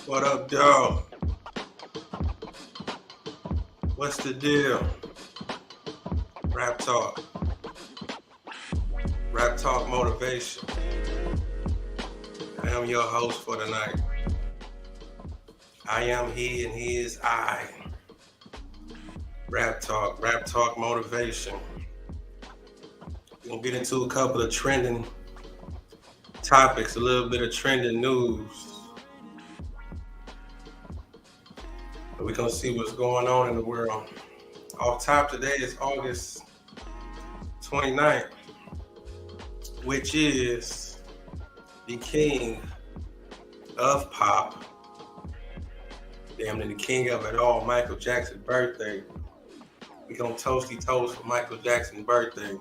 What up, dog? What's the deal? Rap talk. Rap talk motivation. I am your host for tonight. I am he and he is I. Rap talk motivation. We're gonna get into a couple of trending topics, a little bit of trending news. We're gonna see what's going on in the world. Off top today is August 29th, which is the king of pop, damn near the king of it all, Michael Jackson's birthday. We're gonna toasty toast for Michael Jackson's birthday.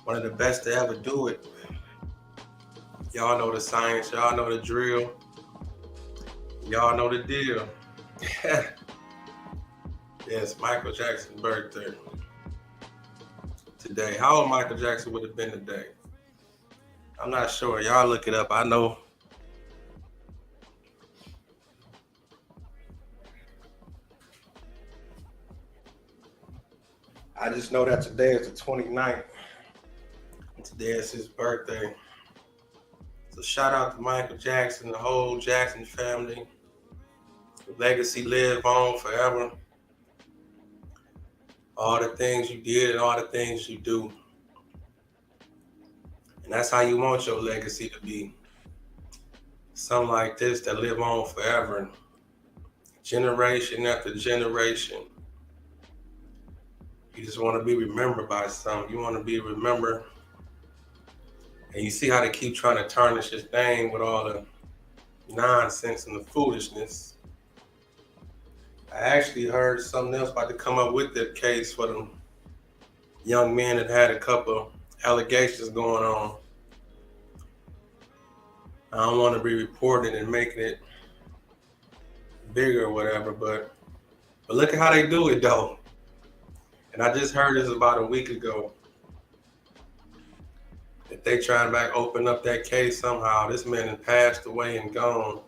One of the best to ever do it. Y'all know the science, y'all know the drill, y'all know the deal. Yes, Michael Jackson's birthday today. How old Michael Jackson would have been today? I'm not sure. Y'all look it up. I know. I just know that today is the 29th. Today is his birthday. So shout out to Michael Jackson, the whole Jackson family. The legacy live on forever. All the things you did and all the things you do. And that's how you want your legacy to be. Something like this that live on forever. Generation after generation. You just want to be remembered by something. You want to be remembered. And you see how they keep trying to tarnish his name with all the nonsense and the foolishness. I actually heard something else about to come up with that case for the young men that had a couple allegations going on. I don't want to be reporting and making it bigger or whatever, but look at how they do it though. And I just heard this about a week ago. That they trying to open up that case somehow. This man has passed away and gone.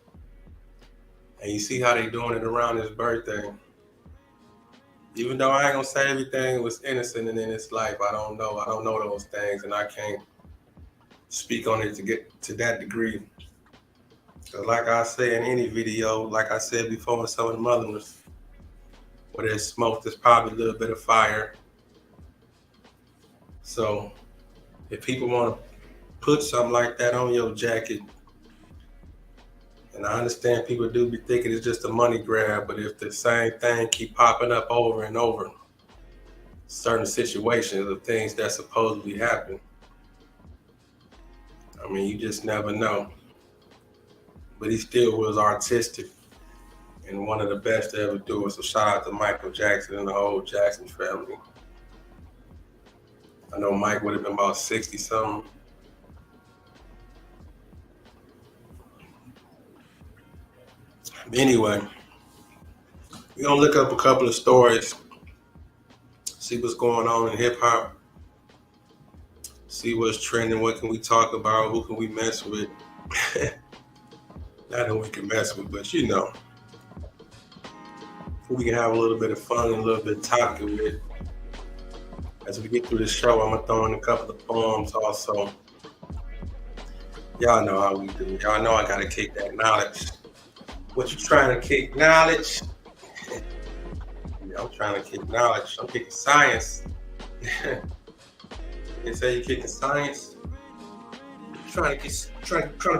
And you see how they doing it around his birthday. Even though I ain't gonna say everything was innocent and in his life, I don't know. I don't know those things and I can't speak on it to get to that degree. Because like I say in any video, like I said before in some of the other ones, where there's smoke, there's probably a little bit of fire. So if people want to put something like that on your jacket, and I understand people do be thinking it's just a money grab, but if the same thing keep popping up over and over, certain situations of things that supposedly happen, I mean, you just never know. But he still was artistic and one of the best to ever do it. So shout out to Michael Jackson and the whole Jackson family. I know Mike would have been about 60 something. Anyway, we're gonna look up a couple of stories, see what's going on in hip hop, see what's trending, what can we talk about, who can we mess with. Not who we can mess with, but you know, who we can have a little bit of fun and a little bit of talking with. As we get through the show, I'm gonna throw in a couple of poems also. Y'all know how we do. Y'all know I gotta kick that knowledge. What you trying to kick knowledge? Yeah, I'm trying to kick knowledge. I'm kicking science. They say you're kicking science. Trying to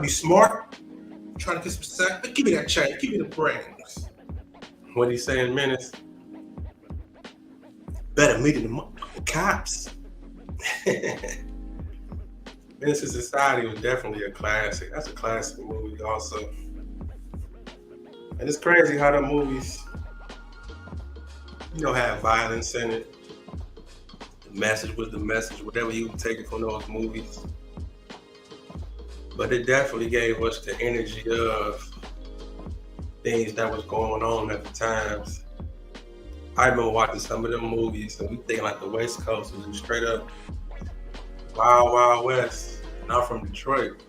be smart. Trying to get some sex. Give me that chain. Give me the brains. What he say in minutes? Better meet the cops. Menace to Society was definitely a classic. That's a classic movie also. And it's crazy how the movies, have violence in it. The message was the message, whatever you would take it from those movies. But it definitely gave us the energy of things that was going on at the times. I remember watching some of them movies and we thinking like the West Coast was straight up Wild Wild West. And I'm from Detroit.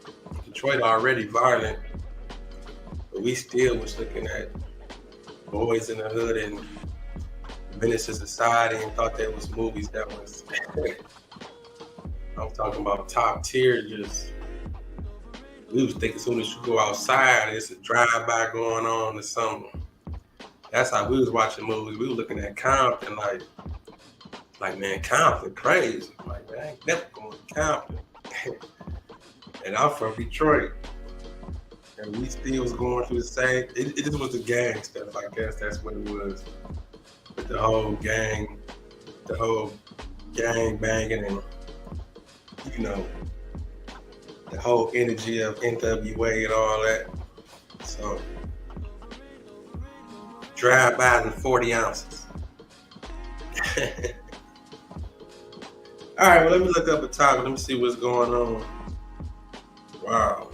Detroit already violent. But we still was looking at Boys in the Hood and Menace to Society and thought that was movies that was, I'm talking about top tier. Just, we was thinking as soon as you go outside, it's a drive-by going on or something. That's how we was watching movies. We were looking at Compton like man, Compton crazy. Like, man, I ain't never going to Compton. And I'm from Detroit. And we still was going through the same, it just was the gang stuff, I guess that's what it was. With the whole gang banging and, you know, the whole energy of NWA and all that. So, drive by in 40 ounces. All right, well, let me look up a topic. Let me see what's going on. Wow.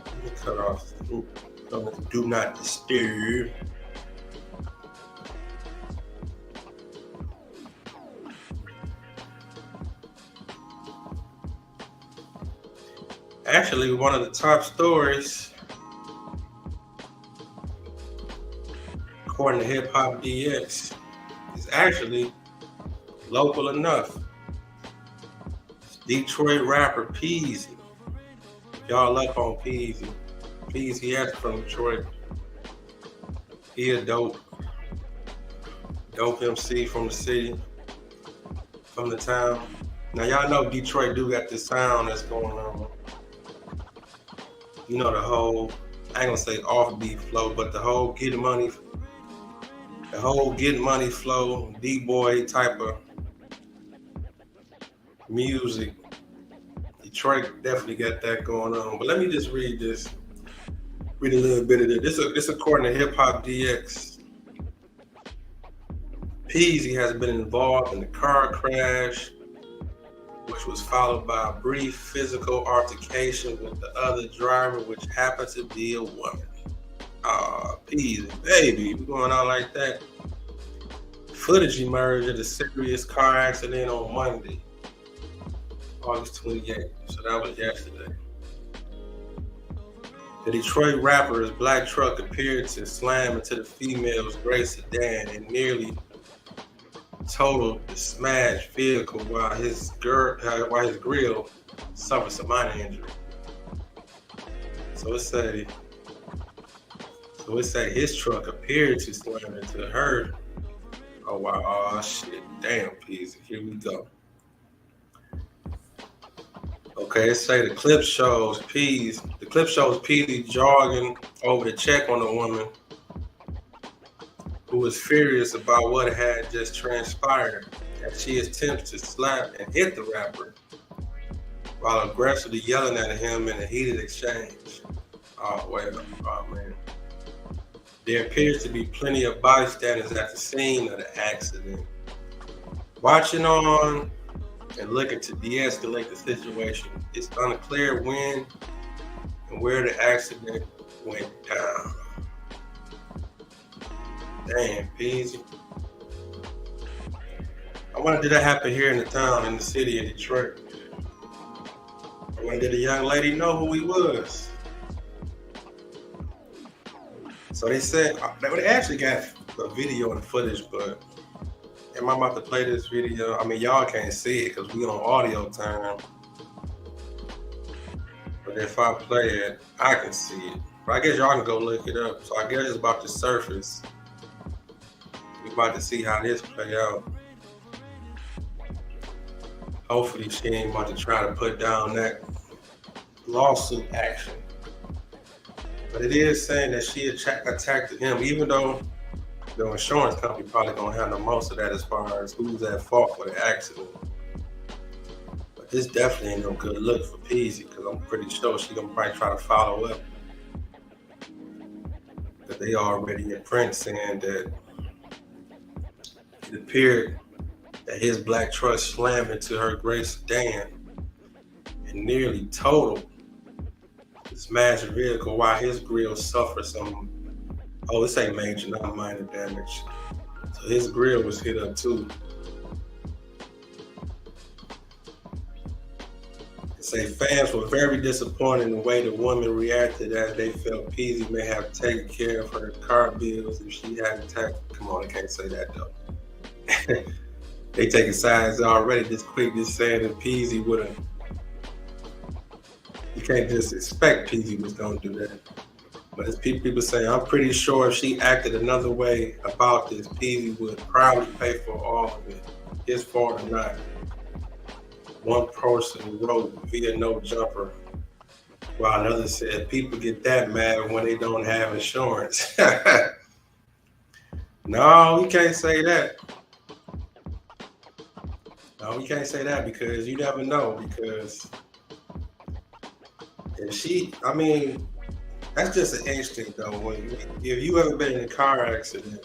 Let me cut off. Do not disturb. Actually, one of the top stories, according to Hiphopdx, is actually local enough. Detroit rapper Peezy. Y'all up on Peezy. Peezy actually from Detroit. He a dope MC from the city, from the town. Now y'all know Detroit do got this sound that's going on. You know, the whole, I ain't gonna say offbeat flow, but the whole getting money flow, D-boy type of music. Detroit definitely got that going on. But let me just read a little bit of this. This according to Hiphopdx. Peezy has been involved in a car crash, which was followed by a brief physical altercation with the other driver, which happened to be a woman. Peezy, baby, we going on like that. Footage emerged of a serious car accident on Monday, August 28th. So that was yesterday. The Detroit rapper's black truck appeared to slam into the female's gray sedan and nearly totaled the smashed vehicle while his grill suffered some minor injury. So it say his truck appeared to slam into her. Oh wow! Oh shit! Damn, Peezy. Here we go. Okay, it say the clip shows Peezy jogging over to check on a woman who was furious about what had just transpired as she attempts to slap and hit the rapper while aggressively yelling at him in a heated exchange. Oh, wait, oh man. There appears to be plenty of bystanders at the scene of the accident, watching on and looking to de-escalate the situation. It's unclear when and where the accident went down. Damn, Peezy. I wonder did that happen here in the town, in the city of Detroit? I wonder did the young lady know who he was? So they said, they actually got a video and footage, but am I about to play this video? I mean, y'all can't see it because we on audio time. But if I play it, I can see it. But I guess y'all can go look it up. So I guess it's about to surface. We about to see how this play out. Hopefully she ain't about to try to put down that lawsuit action. But it is saying that she attacked him, even though the insurance company probably gonna handle most of that as far as who's at fault for the accident. But this definitely ain't no good look for Peezy, because I'm pretty sure she gonna probably try to follow up. But they already in print saying that it appeared that his black truck slammed into her gray sedan and nearly totaled the smashed vehicle while his grill suffered some, this ain't major, not minor damage. So his grill was hit up too. It Say fans were very disappointed in the way the woman reacted as they felt Peezy may have taken care of her car bills if she hadn't taken. Come on, I can't say that though. They taking sides already this quick, just saying that Peezy would have. You can't just expect Peezy was gonna do that. But as people say, I'm pretty sure if she acted another way about this, Peezy would probably pay for all of it, his fault or not. One person wrote via no jumper, while another said people get that mad when they don't have insurance. No, we can't say that. No, we can't say that because you never know. Because if she, I mean, that's just an instinct though. If you ever been in a car accident,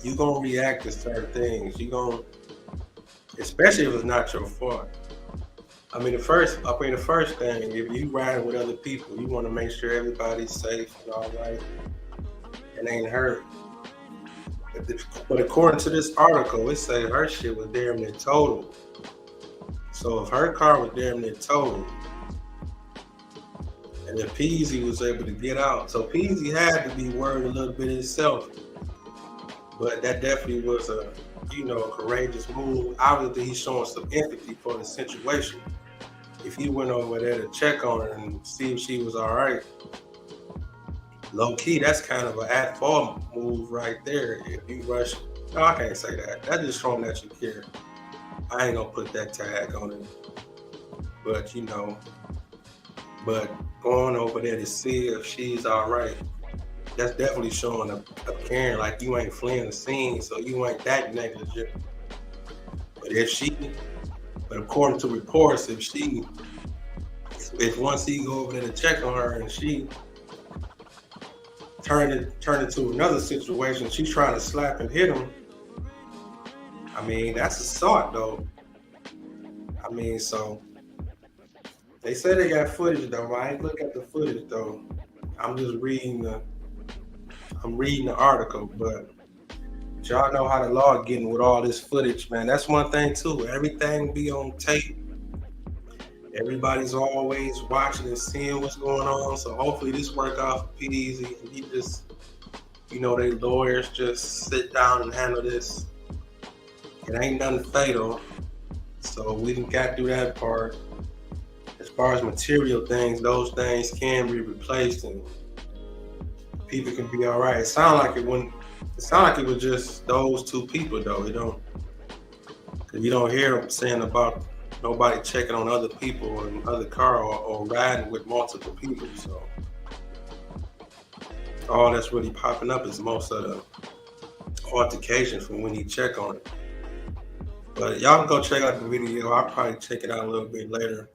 you gonna react to certain things. You gonna, especially if it's not your fault. The first thing, if you riding with other people, you want to make sure everybody's safe and all right and ain't hurt. But according to this article, it said her shit was damn near total. So if her car was damn near total, and then Peezy was able to get out, so Peezy had to be worried a little bit himself. But that definitely was a courageous move. Obviously, he's showing some empathy for the situation. If he went over there to check on her and see if she was all right, low key, that's kind of an at-fault move right there. If you rush, no, I can't say that. That's just showing that you care. I ain't gonna put that tag on it. But but going over there to see if she's all right, that's definitely showing a caring, like you ain't fleeing the scene, so you ain't that negligent. But according to reports, if once he go over there to check on her and she turn into another situation, she's trying to slap and hit him. That's assault though. So they say they got footage though. I ain't look at the footage though. I'm just reading the article, but y'all know how the law getting with all this footage, man. That's one thing too. Everything be on tape. Everybody's always watching and seeing what's going on. So hopefully this work out for Peezy. And he just, they lawyers just sit down and handle this. It ain't nothing fatal. So we done got through that part. As far as material things, those things can be replaced and people can be all right. It sounded like it was just those two people though. Cause you don't hear them saying about nobody checking on other people in other car or riding with multiple people. So all that's really popping up is most of the altercations from when he check on it. But y'all can go check out the video. I'll probably check it out a little bit later.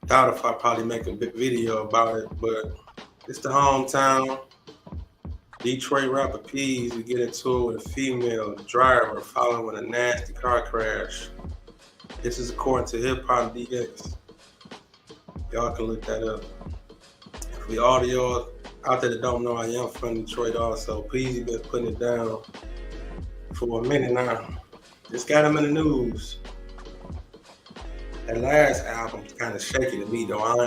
Doubt if I probably make a big video about it, but it's the hometown. Detroit rapper Peezy get into it with a female driver following a nasty car crash. This is according to Hiphopdx. Y'all can look that up. For all of y'all out there that don't know, I am from Detroit also. Peezy been putting it down for a minute now. Just got him in the news. That last album's kind of shaky to me though. I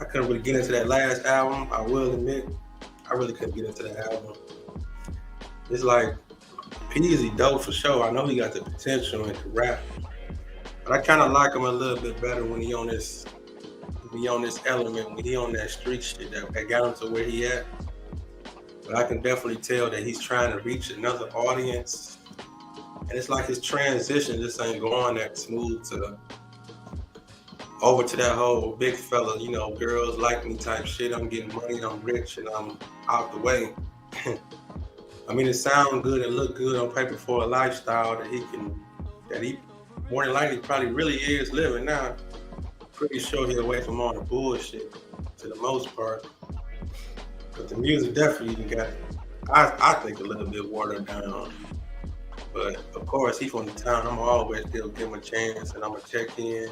couldn't really get into that last album. I will admit, I really couldn't get into that album. It's like Peezy dope for sure. I know he got the potential and can rap, but I kind of like him a little bit better when he on this element, when he on that street shit that got him to where he at. But I can definitely tell that he's trying to reach another audience, and it's like his transition just ain't going that smooth to over to that whole big fella, girls like me type shit. I'm getting money, I'm rich, and I'm out the way. It sounds good and look good on paper for a lifestyle that he more than likely probably really is living now. Pretty sure he's away from all the bullshit to the most part. But the music definitely got, I think, a little bit watered down. But of course, he's from the town. I'm always still give him a chance, and I'm gonna check in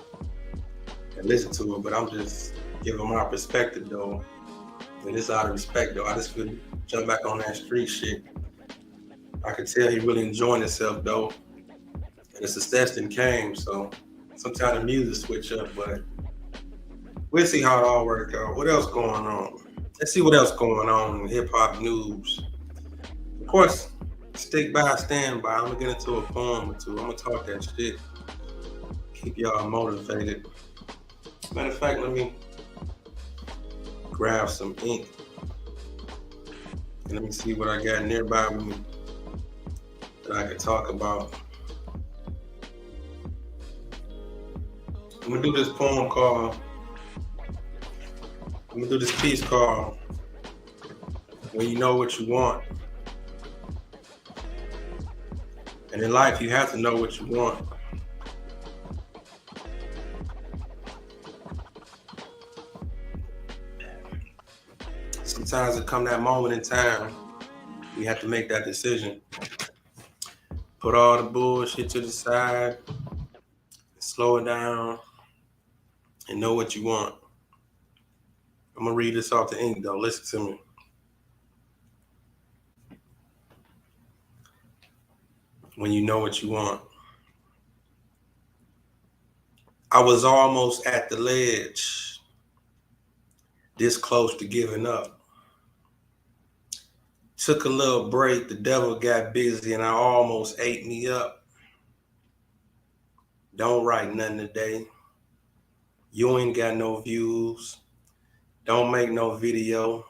and listen to it. But I'm just giving my perspective though. And it's out of respect though. I just feel jump back on that street shit. I could tell he really enjoying himself though. And the success didn't came, so Sometimes the music switch up, but we'll see how it all works out. What else going on? Let's see what else going on in hip hop news. Of course, stick by, stand by. I'm gonna get into a poem or two. I'm gonna talk that shit. Keep y'all motivated. Matter of fact, let me grab some ink. And let me see what I got nearby with me that I can talk about. I'm gonna do this poem called, I'm gonna do this piece called When You Know What You Want. And in life, you have to know what you want. Sometimes it come that moment in time, we have to make that decision. Put all the bullshit to the side, slow it down, and know what you want. I'm gonna read this off the ink though, listen to me. When you know what you want. I was almost at the ledge, this close to giving up. Took a little break, the devil got busy and I almost ate me up. Don't write nothing today. You ain't got no views. Don't make no video.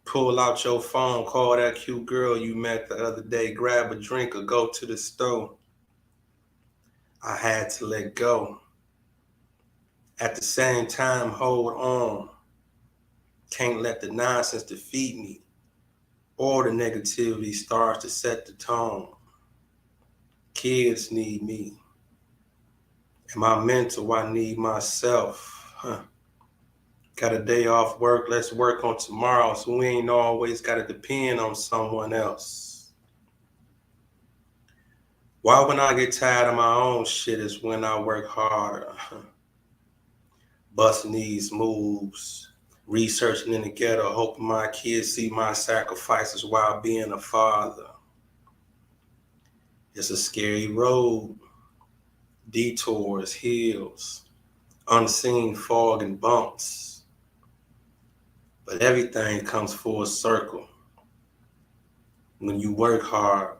Pull out your phone, call that cute girl you met the other day, grab a drink or go to the store. I had to let go. At the same time, hold on. Can't let the nonsense defeat me or the negativity starts to set the tone. Kids need me. Am I mental? I need myself. Got a day off work, let's work on tomorrow so we ain't always got to depend on someone else. Why when I get tired of my own shit is when I work harder. Busting these moves, researching in the ghetto, hoping my kids see my sacrifices while being a father. It's a scary road, detours, hills, unseen fog and bumps. But everything comes full circle when you work hard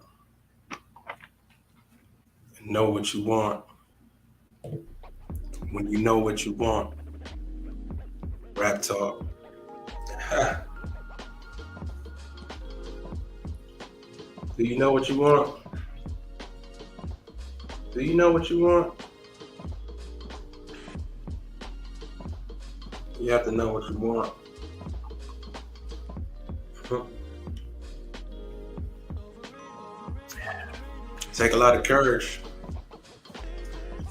and know what you want. When you know what you want. Rap talk. Do you know what you want? Do you know what you want? You have to know what you want. Take a lot of courage.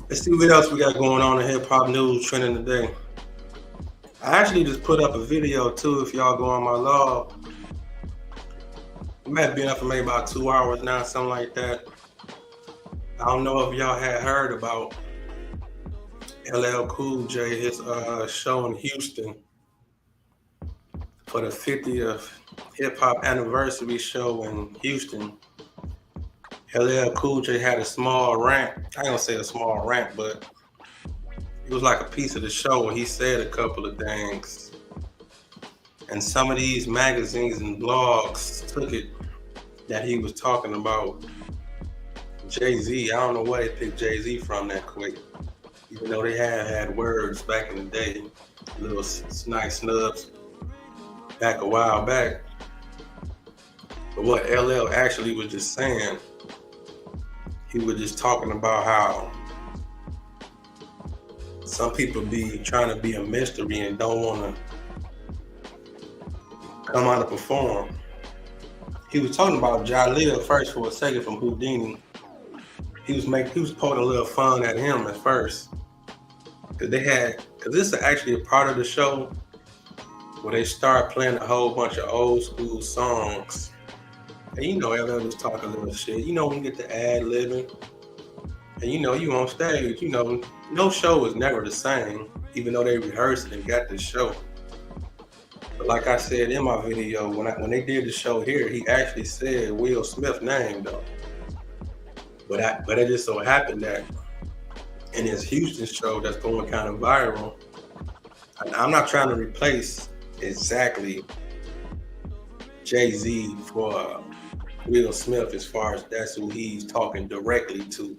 Let's see what else we got going on in hip hop news trending today. I actually just put up a video too. If y'all go on my log, it might have been up for maybe about 2 hours now, something like that. I don't know if y'all had heard about LL Cool J, his show in Houston for the 50th hip hop anniversary show in Houston. LL Cool J had a small rant. I ain't gonna say a small rant, but it was like a piece of the show where he said a couple of things. And some of these magazines and blogs took it that he was talking about Jay-Z. I don't know where they picked Jay-Z from that quick. Even though they had words back in the day, little nice snubs back a while back. But what LL actually was just saying, he was just talking about how some people be trying to be a mystery and don't want to come out and perform. He was talking about Jalil first for a second from Houdini. He was poking a little fun at him at first. Cause this is actually a part of the show where they start playing a whole bunch of old school songs. And you know, LL was talking a little shit. You know, when you get to ad-libbing, and you know, you on stage, you know, no show is never the same, even though they rehearsed and got the show. But like I said in my video, when they did the show here, he actually said Will Smith's name though. But it just so happened that in his Houston show that's going kind of viral. I'm not trying to replace exactly Jay-Z for Will Smith as far as that's who he's talking directly to.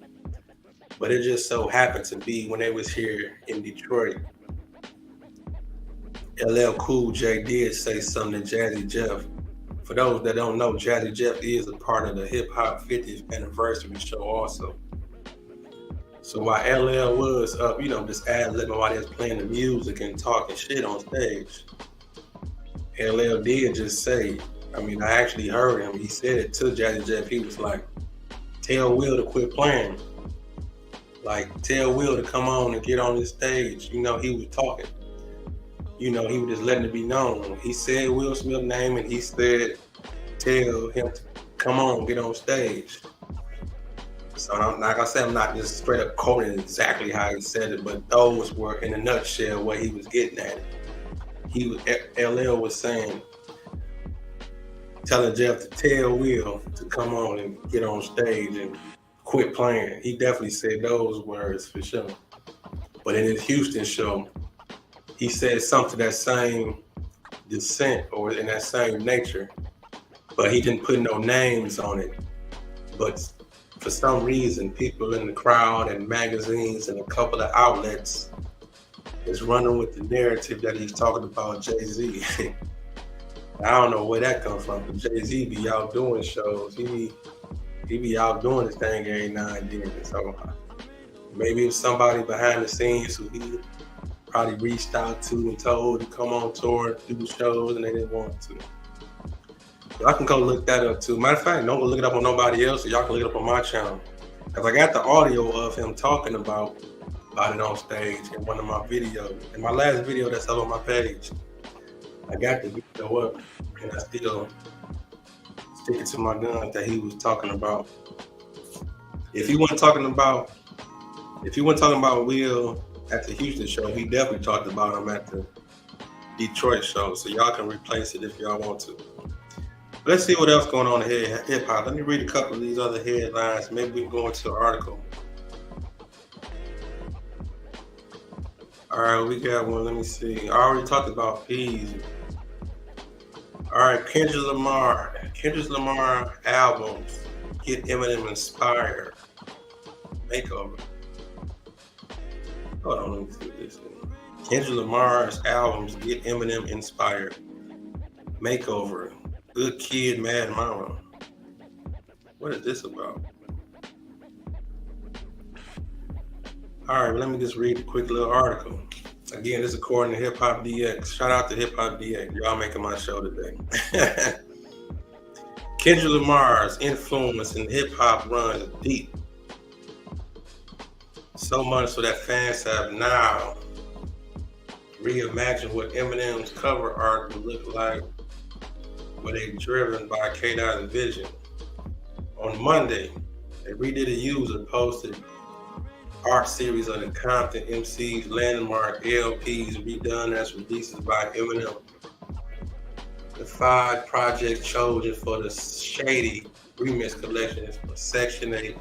But it just so happened to be when they was here in Detroit, LL Cool J did say something to Jazzy Jeff. For those that don't know, Jazzy Jeff is a part of the Hip Hop 50th anniversary show also. So while LL was up, just ad-libbing while they was playing the music and talking shit on stage, LL did just say, I actually heard him. He said it to Jazzy Jeff. He was like, tell Will to quit playing. Like, tell Will to come on and get on this stage. He was talking. He was just letting it be known. He said Will Smith's name and he said, tell him to come on, get on stage. So like I said, I'm not just straight up quoting exactly how he said it, but those were in a nutshell what he was getting at. LL was saying, telling Jeff to tell Will to come on and get on stage and quit playing. He definitely said those words for sure. But in his Houston show, he said something to that same descent or in that same nature, but he didn't put no names on it. But for some reason, people in the crowd and magazines and a couple of outlets is running with the narrative that he's talking about Jay-Z. I don't know where that comes from, but Jay-Z be out doing shows. He be out doing his thing every now and then. So maybe it's somebody behind the scenes who he probably reached out to and told to come on tour, do shows, and they didn't want to. So I can go look that up too. Matter of fact, don't go look it up on nobody else, so y'all can look it up on my channel. Because I got the audio of him talking about it on stage in one of my videos. In my last video that's up on my page, I got the video up and I still stick it to my guns that he was talking about. If he wasn't talking about Will at the Houston show, he definitely talked about him at the Detroit show. So y'all can replace it if y'all want to. Let's see what else going on in hip hop. Let me read a couple of these other headlines. Maybe we can go into an article. All right, we got one. Let me see. I already talked about Peezy. All right, Kendrick Lamar albums get Eminem inspired. Makeover. Hold on, let me see this. Kendrick Lamar's albums get Eminem inspired. Makeover. Good Kid, Mad Mama. What is this about? All right, let me just read a quick little article. Again, this is according to Hiphopdx. Shout out to Hiphopdx. Y'all making my show today. Kendrick Lamar's influence in hip hop runs deep. So much so that fans have now reimagined what Eminem's cover art would look like were they driven by K-Dot's vision. On Monday, a redid user posted art series of the Compton MC's landmark LPs redone as releases by Eminem. The 5 projects chosen for the Shady remix collection is for Section 8,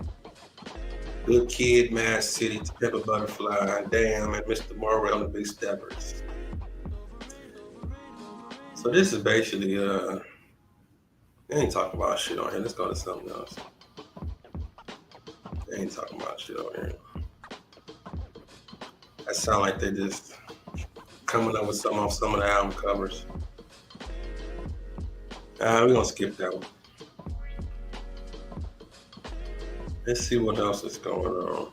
Good Kid, Mad City, To Pimp a Butterfly, Damn, and Mr. Morrell and the Big Steppers. So this is basically, they ain't talking about shit on here. Let's go to something else. They ain't talking about shit on here. That sound like they just coming up with something off some of the album covers. We're gonna skip that one. Let's see what else is going on.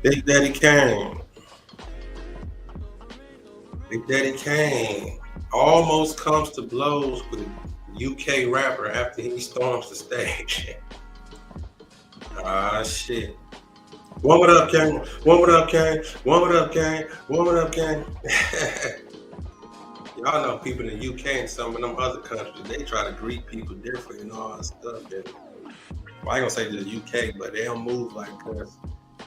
Big Daddy Kane. Big Daddy Kane almost comes to blows with a UK rapper after he storms the stage. Ah, shit. Warm it up, Kane. Warm it up, Kane. Warm it up, Kane. Warm it up, Kane. Y'all know people in the UK and some of them other countries, they try to greet people different and all that stuff. And, well, I ain't gonna say just UK, but they don't move like us.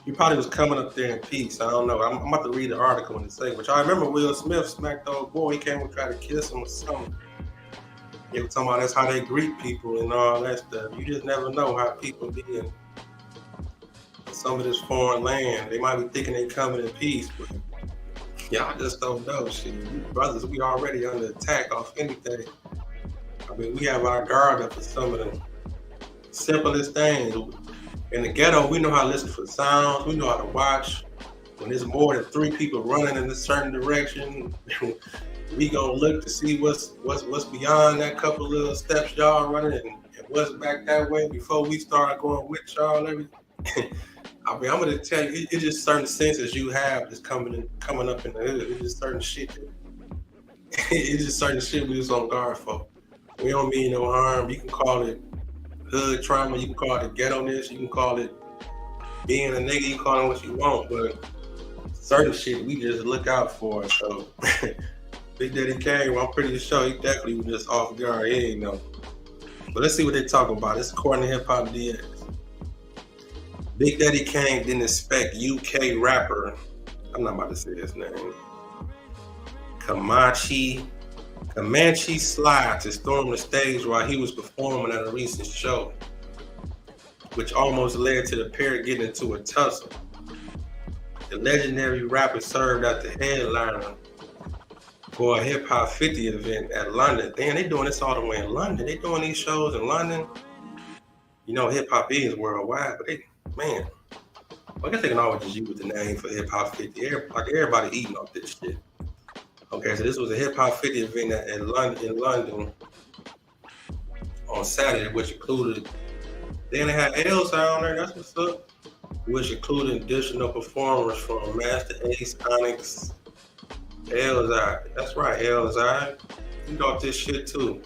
He probably was coming up there in peace. I don't know. I'm about to read the article and say, which I remember Will Smith smacked the old boy. He came and tried to kiss him or something. They were talking about that's how they greet people and all that stuff. You just never know how people be in some of this foreign land. They might be thinking they coming in peace, but y'all just don't know. Shit, we brothers, we already under attack off anything. I mean, we have our guard up for some of the simplest things. In the ghetto, we know how to listen for sounds. We know how to watch. When there's more than 3 people running in a certain direction, we gonna look to see what's beyond that couple little steps y'all running and what's back that way before we start going with y'all. I mean, I'm gonna tell you, it's just certain senses you have that's coming up in the hood. It's just certain shit. It's just certain shit we was on guard for. We don't mean no harm. You can call it hood trauma. You can call it ghetto-ness. You can call it being a nigga. You can call it what you want, but certain shit we just look out for. So Big Daddy Kane, well, I'm pretty sure he definitely was just off guard. He ain't know. But let's see what they talking about. It's according to Hiphopdx. Big Daddy Kane didn't expect UK rapper, I'm not about to say his name, Comanche Sly to storm the stage while he was performing at a recent show, which almost led to the pair getting into a tussle. The legendary rapper served as the headliner for a Hip Hop 50 event at London. Damn, they doing this all the way in London. They doing these shows in London. You know, hip hop is worldwide, but man, I guess they can always just use the name for Hip Hop 50. Everybody eating off this shit. Okay, so this was a Hip Hop 50 event in London on Saturday, which included, then they had L's on there, that's what's up, which included additional performers from Master Ace, Onyx, Elzai. That's right, Elzai. You got this shit too.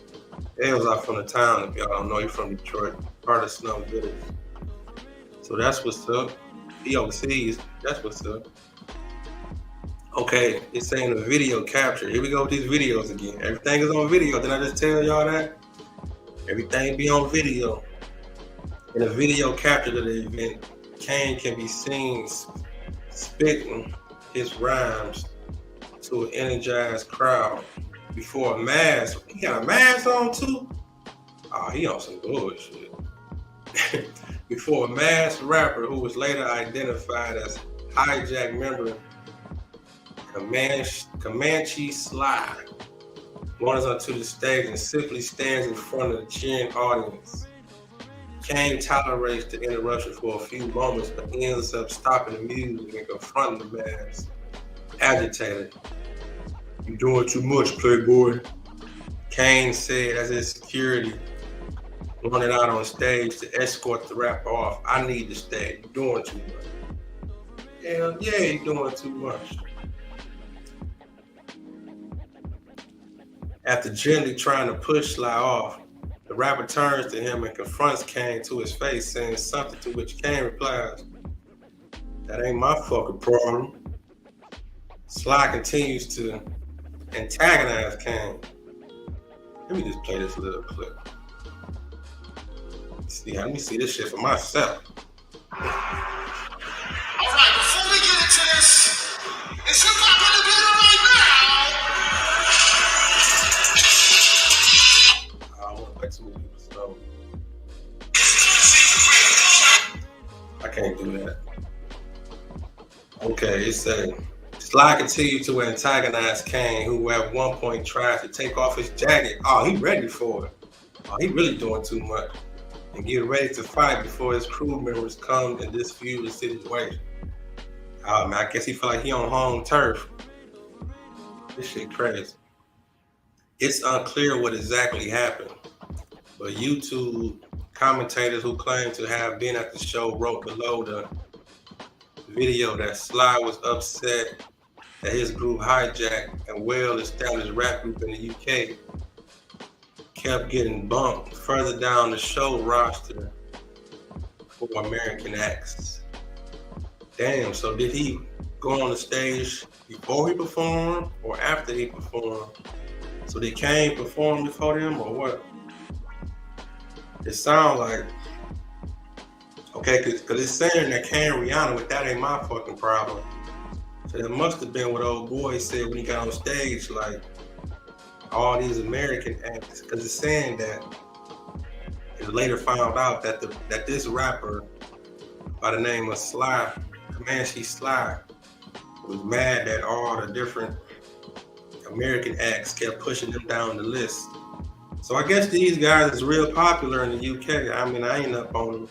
Elzai from the town, if y'all don't know, he's from Detroit, part of Snow Village. So that's what's up. He overseas, that's what's up. Okay, it's saying the video capture. Here we go with these videos again. Everything is on video. Didn't I just tell y'all that? Everything be on video. In a video capture of the event, Kane can be seen spitting his rhymes to an energized crowd before a mask. He got a mask on too? Oh, he on some bullshit. Before a masked rapper who was later identified as Hijack member Comanche Sly wanders onto the stage and simply stands in front of the cheering audience. Kane tolerates the interruption for a few moments, but ends up stopping the music and confronting the masked agitated. "You doing too much, playboy," Kane said as his security running out on stage to escort the rapper off. "I need the stage. You're doing too much." Hell yeah, you're doing too much. After gently trying to push Sly off, the rapper turns to him and confronts Kane to his face, saying something to which Kane replies, "That ain't my fucking problem." Sly continues to antagonize Kane. Let me just play this little clip. Let me see this shit for myself. All right, before we get into this, it's hip hop in the building right now. I want to play too many people, so I can't do that. Okay, it says Sly continued to antagonize Kane, who at one point tried to take off his jacket. Oh, he ready for it. Oh, he really doing too much. And get ready to fight before his crew members come and dispute the situation. Oh man, I guess he feel like he on home turf. This shit crazy. It's unclear what exactly happened, but YouTube commentators who claim to have been at the show wrote below the video that Sly was upset that his group Hijack, a well-established rap group in the UK, kept getting bumped further down the show roster for American acts. Damn, so did he go on the stage before he performed or after he performed? So did Kane perform before him or what? It sounds like, okay, because it's saying that Kane Rihanna, but that ain't my fucking problem. So that must have been what old boy said when he got on stage, like, all these American acts, because it's saying that it later found out that that this rapper by the name of Sly, Comanche Sly, was mad that all the different American acts kept pushing them down the list. So I guess these guys is real popular in the UK. I mean, I ain't up on them.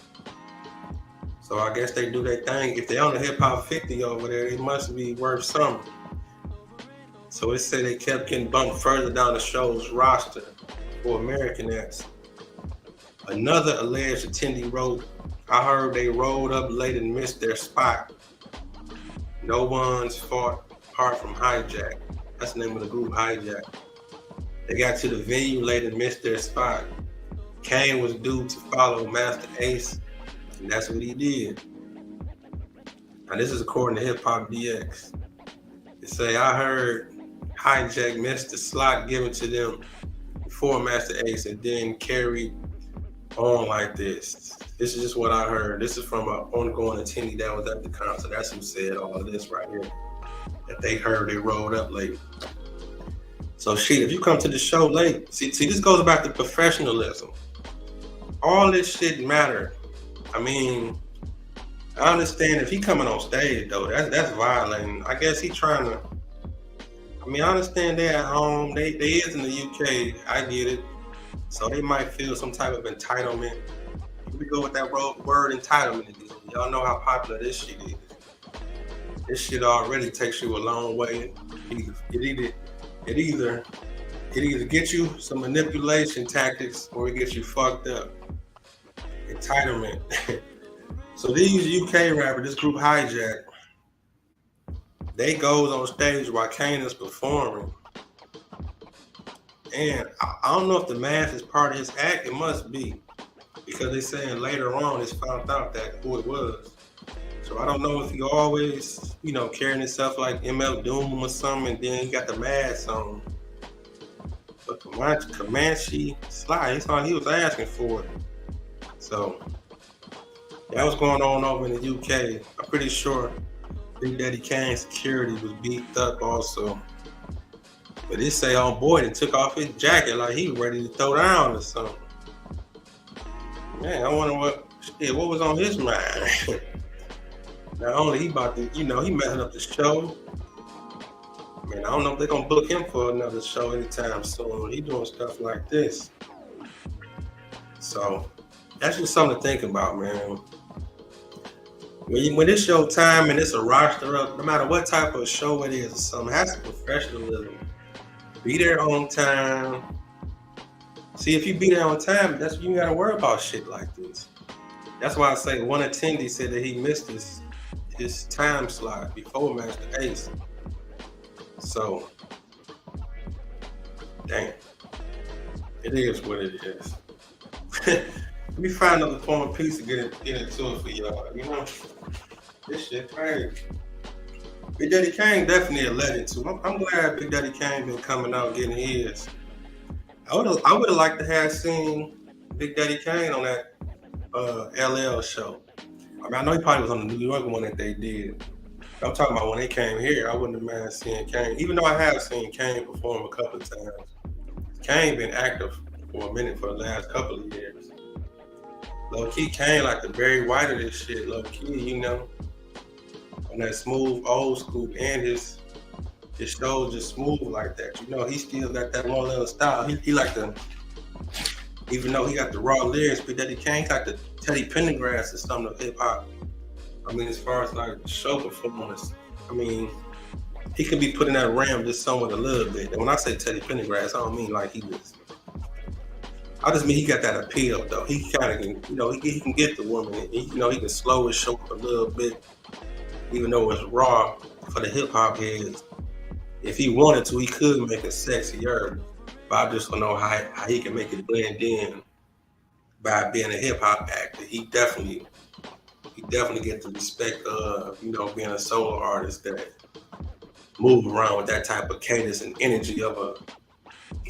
So I guess they do their thing. If they on the Hip Hop 50 over there, it must be worth something. So it said they kept getting bumped further down the show's roster for American acts. Another alleged attendee wrote, I heard they rolled up late and missed their spot. No one's fault apart from Hijack. That's the name of the group, Hijack. They got to the venue late and missed their spot. Kane was due to follow Master Ace, and that's what he did. Now this is according to Hiphopdx. They say, I heard Hijack missed the slot given to them before Master Ace and then carried on like this. This is just what I heard. This is from an ongoing attendee that was at the concert. That's who said all of this right here. That they heard they rolled up late. So shit, if you come to the show late, see this goes back to professionalism. All this shit matter. I mean, I understand if he coming on stage though, that's violating. I guess he trying to. I mean, I understand they're at home. They is in the UK. I get it. So they might feel some type of entitlement. We go with that word entitlement again. Y'all know how popular this shit is. This shit already takes you a long way. It either gets you some manipulation tactics or it gets you fucked up. Entitlement. So these UK rappers, this group Hijack, they goes on stage while Kane is performing. And I don't know if the mask is part of his act. It must be. Because they saying later on it's found out that who it was. So I don't know if he always, carrying himself like ML Doom or something, and then he got the mask on. But Comanche Sly, that's all he was asking for. So that was going on over in the UK. I'm pretty sure Big Daddy Kane's security was beefed up also. But they say on board and took off his jacket like he was ready to throw down or something. Man, I wonder what was on his mind. Not only he about to, he messing up the show. Man, I don't know if they're gonna book him for another show anytime soon. He doing stuff like this. So that's just something to think about, man. When it's your time and it's a roster up, no matter what type of show it is or something, it has some professionalism. Be there on time. See, if you be there on time, that's you ain't gotta worry about shit like this. That's why I say one attendee said that he missed his time slot before Master Ace. So, damn, it is what it is. Let me find another form of piece to get into it for y'all. This shit crazy. Big Daddy Kane definitely a legend too. I'm glad Big Daddy Kane been coming out getting his. I would have liked to have seen Big Daddy Kane on that LL show. I mean, I know he probably was on the New York one that they did. I'm talking about when they came here. I wouldn't have mind seeing Kane, even though I have seen Kane perform a couple of times. Kane been active for a minute for the last couple of years. Low key, Kane like the Barry White of this shit. Low key, on that smooth old school, and his shows just smooth like that. He still got that one little style. He like the, even though he got the raw lyrics, but Daddy Kane got the Teddy Pendergrass or something of hip hop. I mean, as far as like show performance, I mean, he can be put in that realm just somewhat a little bit. And when I say Teddy Pendergrass, I don't mean like he was. I just mean he got that appeal though. He kind of can, he can get the woman. He can slow his show up a little bit, even though it's raw for the hip hop heads. If he wanted to, he could make it sexier. But I just don't know how he can make it blend in by being a hip hop actor. He definitely gets the respect of, being a solo artist that move around with that type of cadence and energy of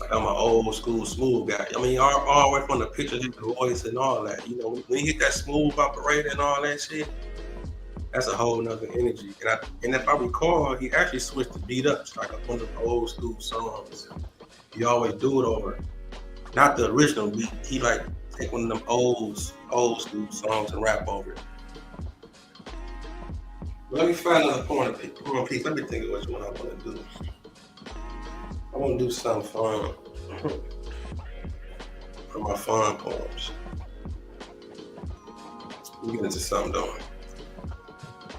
I'm an old school smooth guy. I mean, all the way from the picture, his voice and all that. When he hit that smooth operator and all that shit, that's a whole nother energy. And if I recall, he actually switched the beat up to like one of the old school songs. He always do it over, not the original beat. He like take one of them old school songs and rap over it. Let me find another point piece. Let me think of which one I want to do. I want to do something fun. For my fun poems. We get into something though.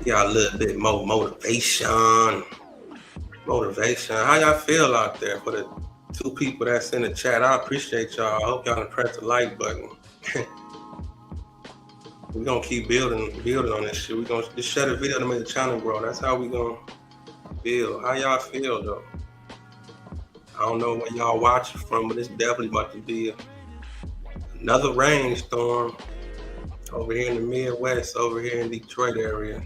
Got a little bit more motivation. How y'all feel out there? For the 2 people that's in the chat, I appreciate y'all. I hope y'all can press the like button. We're gonna keep building on this shit. We're gonna just share the video to make the channel grow. That's how we gonna build. How y'all feel though? I don't know where y'all watching from, but it's definitely about to be another rainstorm over here in the Midwest, over here in Detroit area.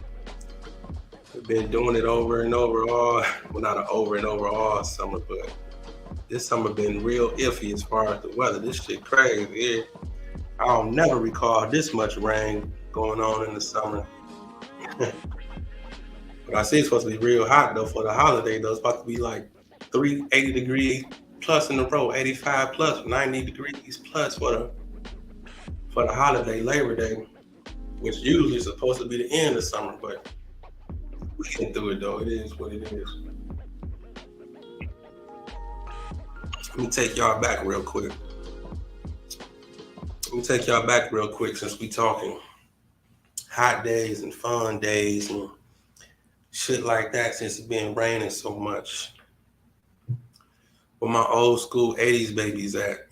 We've been doing it over and over all summer, but this summer been real iffy as far as the weather. This shit crazy. I don't never recall this much rain going on in the summer. But I see it's supposed to be real hot though for the holiday though. It's about to be like 80 degrees plus in a row, 85 plus, 90 degrees plus for the holiday, Labor Day, which usually is supposed to be the end of summer, but we get through it though. It is what it is. Let me take y'all back real quick. Since we talking hot days and fun days and shit like that since it's been raining so much. Where my old school 80s babies at?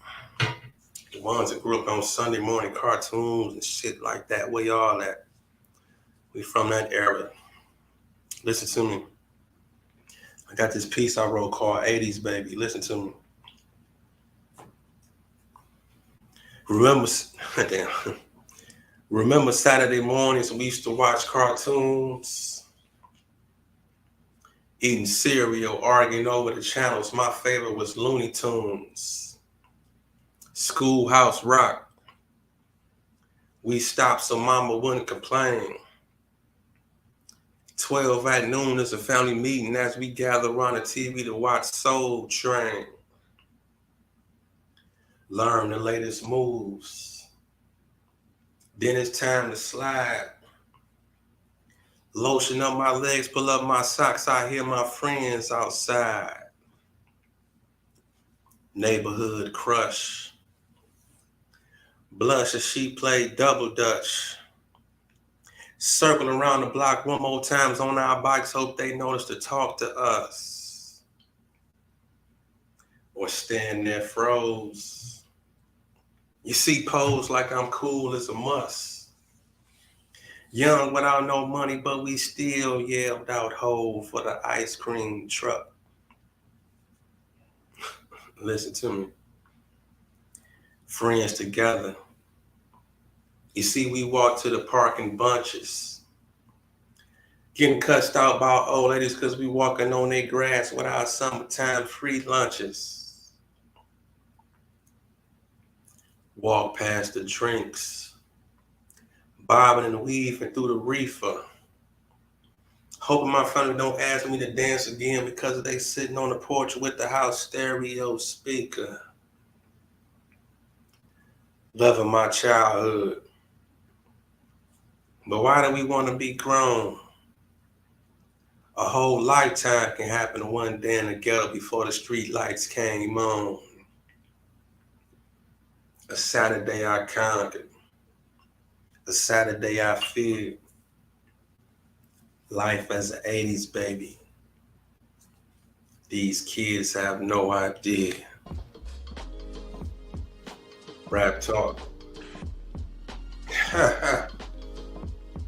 The ones that grew up on Sunday morning cartoons and shit like that. Where y'all at? We from that era. Listen to me. I got this piece I wrote called 80s Baby. Listen to me. Remember Saturday mornings we used to watch cartoons, eating cereal, arguing over the channels. My favorite was Looney Tunes, Schoolhouse Rock. We stopped so mama wouldn't complain. 12 at noon is a family meeting as we gather around the TV to watch Soul Train. Learn the latest moves. Then it's time to slide. Lotion up my legs, pull up my socks. I hear my friends outside. Neighborhood crush. Blush as she played double dutch. Circle around the block one more times on our bikes. Hope they notice to talk to us. Or stand there froze. You see, pose like I'm cool is a must. Young without no money, but we still yelled out ho for the ice cream truck. Listen to me. Friends together. You see, we walk to the park in bunches. Getting cussed out by old ladies because we walking on their grass with our summertime free lunches. Walk past the drinks, bobbing and weaving through the reefer. Hoping my family don't ask me to dance again because they sitting on the porch with the house stereo speaker. Loving my childhood. But why do we want to be grown? A whole lifetime can happen in one day in the ghetto before the street lights came on. A Saturday I conquered. A Saturday I feared. Life as an 80s baby. These kids have no idea. Rap talk.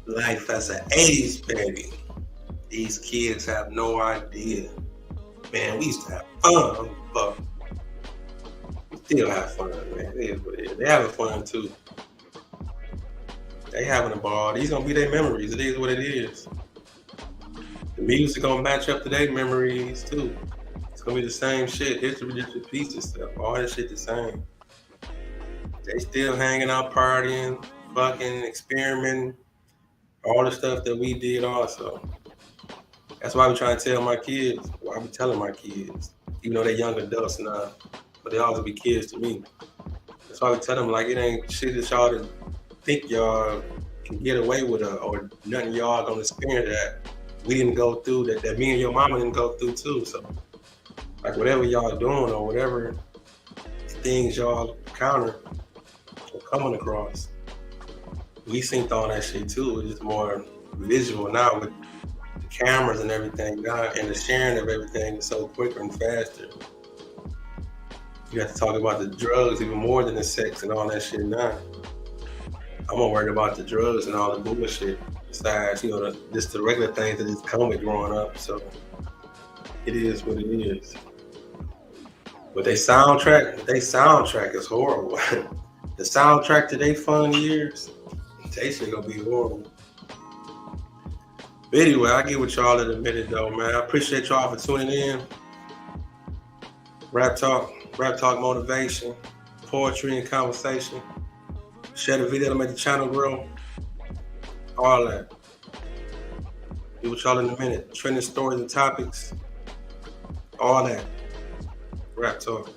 Life as an 80s baby. These kids have no idea. Man, we used to have fun, but we still have fun, man. It is what it is. They having fun too. They having a ball. These gonna be their memories. It is what it is. The music gonna match up to their memories too. It's gonna be the same shit. History just repeats itself. All that shit the same. They still hanging out, partying, fucking, experimenting, all the stuff that we did also. That's why we trying to tell my kids. Why we telling my kids. even though they're young adults now, but they always be kids to me. That's why we tell them, like, it ain't shit that y'all to think y'all can get away with, or nothing y'all gonna experience that we didn't go through, that me and your mama didn't go through too. So, like, whatever y'all doing or whatever things y'all encounter or coming across, we synced all that shit too. It's just more visual now with the cameras and everything now, and the sharing of everything is so quicker and faster. You have to talk about the drugs even more than the sex and all that shit now. I'm more worried about the drugs and all the bullshit besides, just the regular things that just come with growing up. So it is what it is. But they soundtrack is horrible. The soundtrack to their fun years, they shit gonna be horrible. But anyway, I'll get with y'all in a minute though, man. I appreciate y'all for tuning in. Rap talk motivation, poetry and conversation. Share the video to make the channel grow. All that. Get with y'all in a minute. Trending stories and topics. All that. Rap talk.